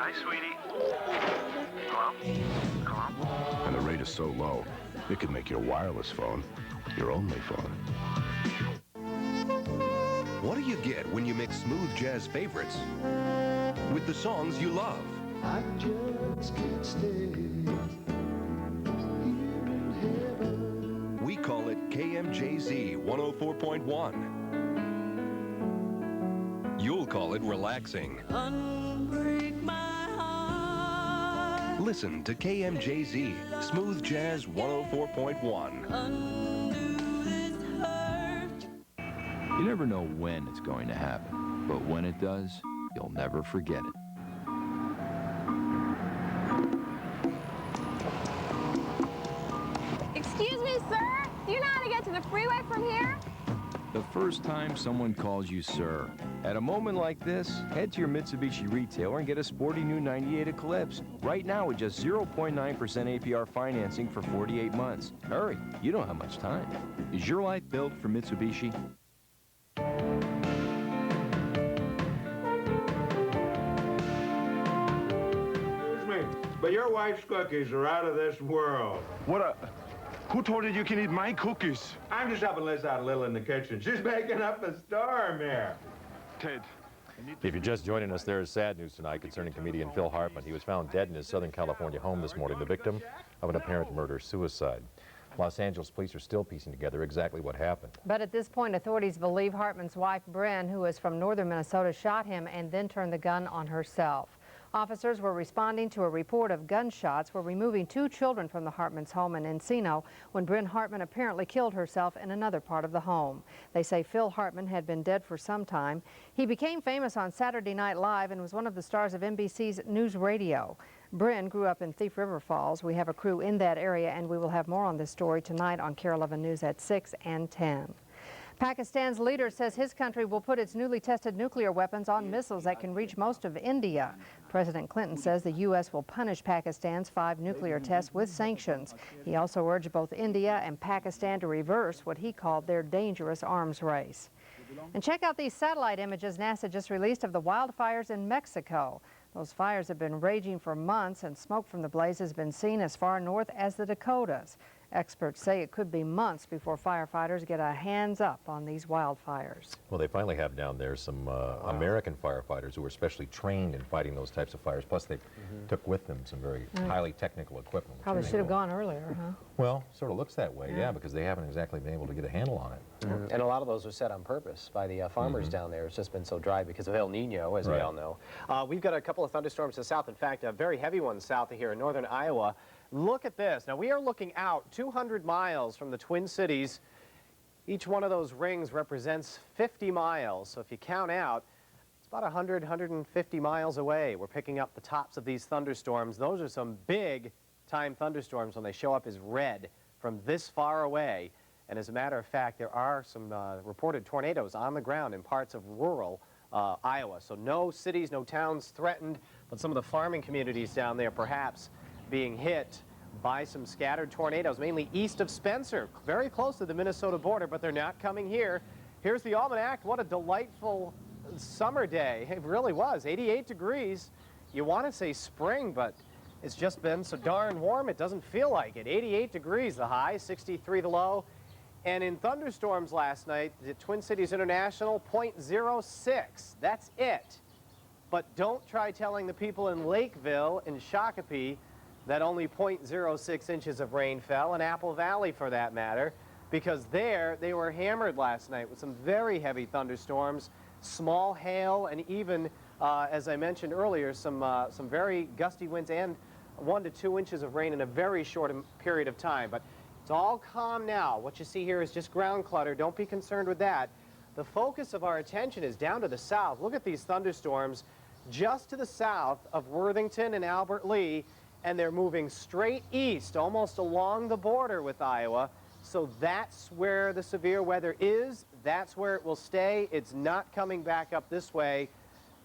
Hi, sweetie. Hello? Hello? And the rate is so low, it could make your wireless phone your only phone. What do you get when you mix smooth jazz favorites with the songs you love? I just can't stay here in heaven. We call it KMJZ 104.1. You'll call it relaxing. Unbreak my heart. Listen to KMJZ, Smooth Jazz 104.1. Undo this hurt. You never know when it's going to happen, but when it does, you'll never forget it. Excuse me, sir? Do you know how to get to the freeway from here? The first time someone calls you sir. At a moment like this, head to your Mitsubishi retailer and get a sporty new 98 Eclipse. Right now with just 0.9% APR financing for 48 months. Hurry, you don't have much time. Is your life built for Mitsubishi? Excuse me, but your wife's cookies are out of this world. Who told you you can eat my cookies? I'm just helping Liz out a little in the kitchen. She's making up a storm here. Ted. If you're just joining us, there is sad news tonight concerning comedian Phil Hartman. He was found dead in his Southern California home this morning, the victim of an apparent murder-suicide. Los Angeles police are still piecing together exactly what happened. But at this point, authorities believe Hartman's wife, Bryn, who is from northern Minnesota, shot him and then turned the gun on herself. Officers were responding to a report of gunshots were removing 2 children from the Hartman's home in Encino when Bryn Hartman apparently killed herself in another part of the home. They say Phil Hartman had been dead for some time. He became famous on Saturday Night Live and was one of the stars of NBC's News Radio. Bryn grew up in Thief River Falls. We have a crew in that area, and we will have more on this story tonight on KARE 11 News at 6 and 10. Pakistan's leader says his country will put its newly tested nuclear weapons on missiles that can reach most of India. President Clinton says the U.S. will punish Pakistan's 5 nuclear tests with sanctions. He also urged both India and Pakistan to reverse what he called their dangerous arms race. And check out these satellite images NASA just released of the wildfires in Mexico. Those fires have been raging for months, and smoke from the blaze has been seen as far north as the Dakotas. Experts say it could be months before firefighters get a hands up on these wildfires. Well, they finally have down there some American firefighters who are specially trained in fighting those types of fires. Plus, they took with them some very highly technical equipment. Probably should have gone earlier, huh? Well, sort of looks that way, yeah, because they haven't exactly been able to get a handle on it. And a lot of those are set on purpose by the farmers down there. It's just been so dry because of El Nino, as we all know. We've got a couple of thunderstorms to the south. In fact, a very heavy one south of here in northern Iowa. Look at this. Now, we are looking out 200 miles from the Twin Cities. Each one of those rings represents 50 miles. So if you count out, it's about 100, 150 miles away. We're picking up the tops of these thunderstorms. Those are some big-time thunderstorms when they show up as red from this far away. And as a matter of fact, there are some reported tornadoes on the ground in parts of rural Iowa. So no cities, no towns threatened, but some of the farming communities down there perhaps being hit by some scattered tornadoes, mainly east of Spencer, very close to the Minnesota border, but they're not coming here. Here's the almanac. What a delightful summer day. It really was. 88 degrees. You want to say spring, but it's just been so darn warm it doesn't feel like it. 88 degrees the high, 63 the low. And in thunderstorms last night, the Twin Cities International, 0.06. That's it. But don't try telling the people in Lakeville and Shakopee that only 0.06 inches of rain fell, in Apple Valley for that matter, because there they were hammered last night with some very heavy thunderstorms, small hail, and even, as I mentioned earlier, some very gusty winds and 1 to 2 inches of rain in a very short period of time. But it's all calm now. What you see here is just ground clutter. Don't be concerned with that. The focus of our attention is down to the south. Look at these thunderstorms just to the south of Worthington and Albert Lee, and they're moving straight east, almost along the border with Iowa. So that's where the severe weather is. That's where it will stay. It's not coming back up this way,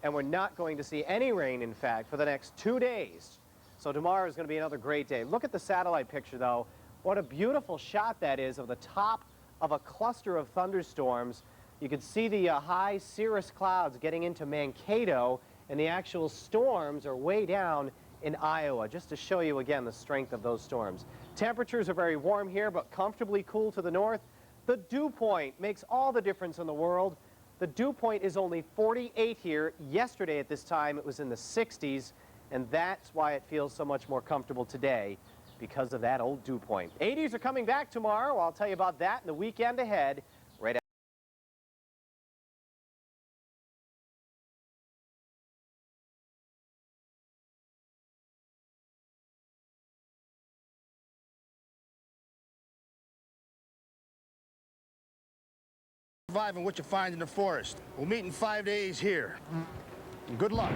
and we're not going to see any rain, in fact, for the next 2 days. So tomorrow is going to be another great day. Look at the satellite picture, though. What a beautiful shot that is of the top of a cluster of thunderstorms. You can see the high cirrus clouds getting into Mankato and the actual storms are way down in Iowa, just to show you again the strength of those storms. Temperatures are very warm here, but comfortably cool to the north. The dew point makes all the difference in the world. The dew point is only 48 here. Yesterday at this time it was in the 60s, and that's why it feels so much more comfortable today, because of that old dew point. 80s are coming back tomorrow. I'll tell you about that in the weekend ahead. Right after. Surviving what you find in the forest. We'll meet in 5 days here. And good luck.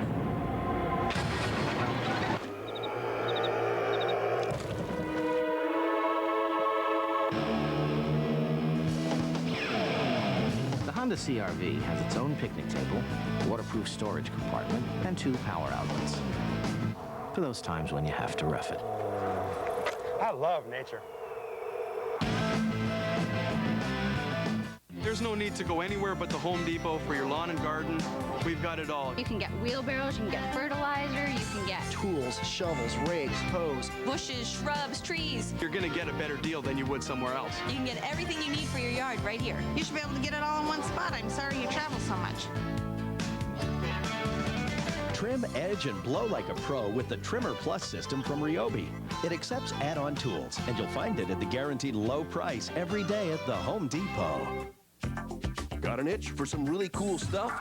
The Honda CR-V has its own picnic table, waterproof storage compartment, and 2 power outlets. For those times when you have to rough it. I love nature. There's no need to go anywhere but the Home Depot for your lawn and garden. We've got it all. You can get wheelbarrows, you can get fertilizer, you can get Tools, shovels, rakes, hose. Bushes, shrubs, trees. You're going to get a better deal than you would somewhere else. You can get everything you need for your yard right here. You should be able to get it all in one spot. I'm sorry you travel so much. Trim, edge, and blow like a pro with the Trimmer Plus system from Ryobi. It accepts add-on tools, and you'll find it at the guaranteed low price every day at the Home Depot. Got an itch for some really cool stuff?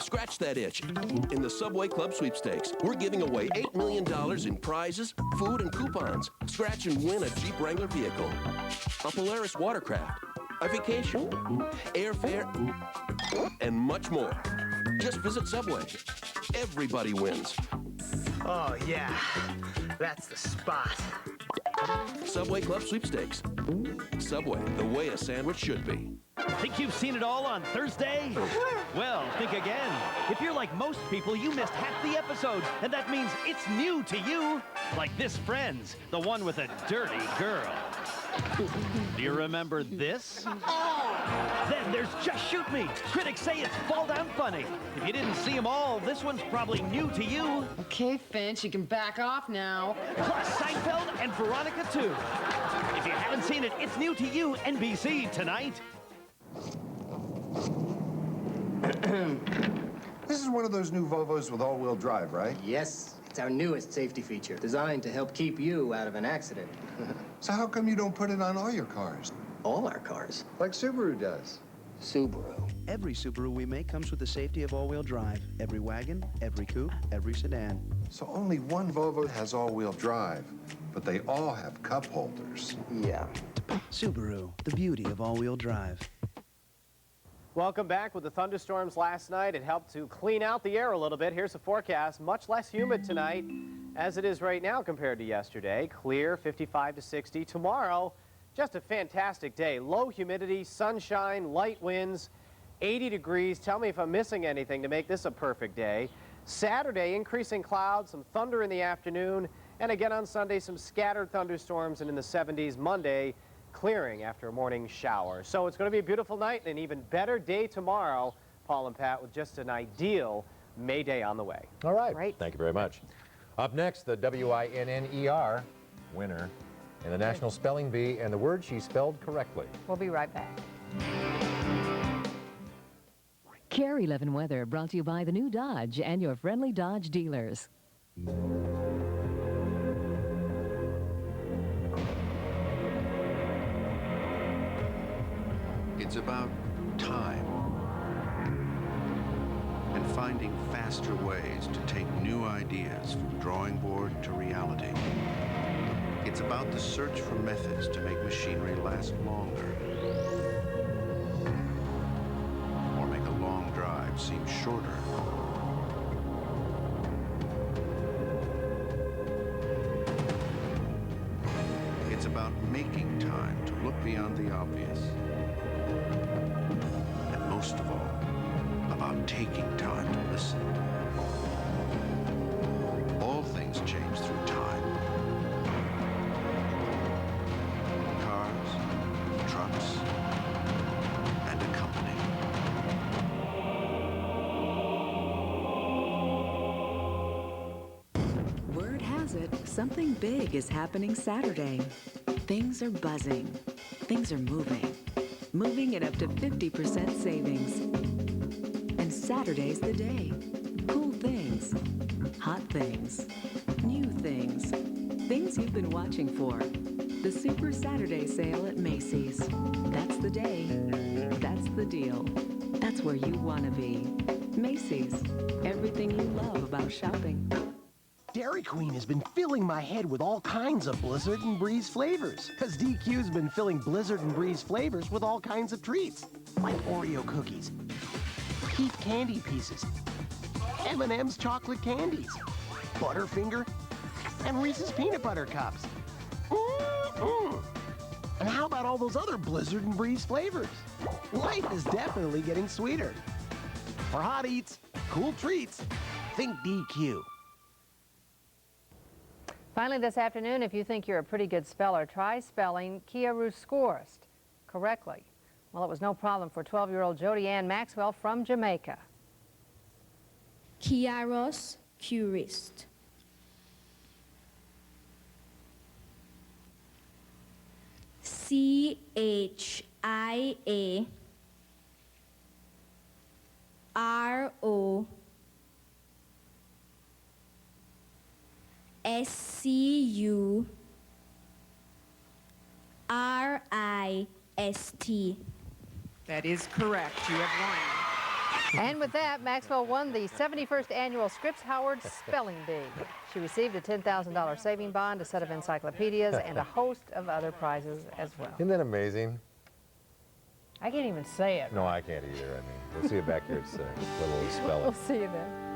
Scratch that itch. In the Subway Club Sweepstakes, we're giving away $8 million in prizes, food, and coupons. Scratch and win a Jeep Wrangler vehicle, a Polaris watercraft, a vacation, airfare, and much more. Just visit Subway. Everybody wins. Oh, yeah. That's the spot. Subway Club Sweepstakes. Subway, the way a sandwich should be. Think you've seen it all on Thursday? Well, think again. If you're like most people, you missed half the episode, and that means it's new to you. Like this Friends, the one with a dirty girl. Do you remember this? Then there's Just Shoot Me. Critics say it's fall down funny. If you didn't see them all, this one's probably new to you. Okay, Finch, you can back off now. Plus Seinfeld and Veronica too. If you haven't seen it, it's new to you, NBC tonight. This is one of those new Volvos with all-wheel drive, right? Yes, it's our newest safety feature, designed to help keep you out of an accident. So how come you don't put it on all your cars? All our cars. Like Subaru does. Subaru. Every Subaru we make comes with the safety of all-wheel drive. Every wagon, every coupe, every sedan. So only one Volvo has all-wheel drive, but they all have cup holders. Yeah. Subaru, the beauty of all-wheel drive. Welcome back. With the thunderstorms last night, it helped to clean out the air a little bit. Here's the forecast. Much less humid tonight as it is right now compared to yesterday. Clear, 55 to 60. Tomorrow, just a fantastic day. Low humidity, sunshine, light winds, 80 degrees. Tell me if I'm missing anything to make this a perfect day. Saturday, increasing clouds, some thunder in the afternoon, and again on Sunday, some scattered thunderstorms, and in the 70s. Monday, clearing after a morning shower. So it's going to be a beautiful night and an even better day tomorrow, Paul and Pat, with just an ideal May Day on the way. All right. Great. Thank you very much. Up next, the WINNER winner in the National Spelling Bee and the word she spelled correctly. We'll be right back. KARE 11 weather brought to you by the new Dodge and your friendly Dodge dealers. It's about time and finding faster ways to take new ideas from drawing board to reality. It's about the search for methods to make machinery last longer or make a long drive seem shorter. It's about making time to look beyond the obvious. And most of all, about taking time to listen. All things change through time. Cars, trucks, and a company. Something big is happening Saturday. Things are buzzing. Things are moving. Moving at up to 50% savings. And Saturday's the day. Cool things. Hot things. New things. Things you've been watching for. The Super Saturday sale at Macy's. That's the day. That's the deal. That's where you want to be. Macy's. Everything you love about shopping. Dairy Queen has been filling my head with all kinds of Blizzard and Breeze flavors. Because DQ's been filling Blizzard and Breeze flavors with all kinds of treats. Like Oreo cookies, Heath candy pieces, M&M's chocolate candies, Butterfinger, and Reese's peanut butter cups. And how about all those other Blizzard and Breeze flavors? Life is definitely getting sweeter. For hot eats, cool treats, think DQ. Finally this afternoon, if you think you're a pretty good speller, try spelling Chiaroscurist correctly. Well, it was no problem for 12-year-old Jody Ann Maxwell from Jamaica. Chiaroscurist. Chiaroscurist. That is correct. You have won. And with that, Maxwell won the 71st Annual Scripps Howard Spelling Bee. She received a $10,000 saving bond, a set of encyclopedias, and a host of other prizes as well. Isn't that amazing? I can't even say it. No, I can't either. I mean, we'll see you back here at 6. Little spelling. We'll see you then.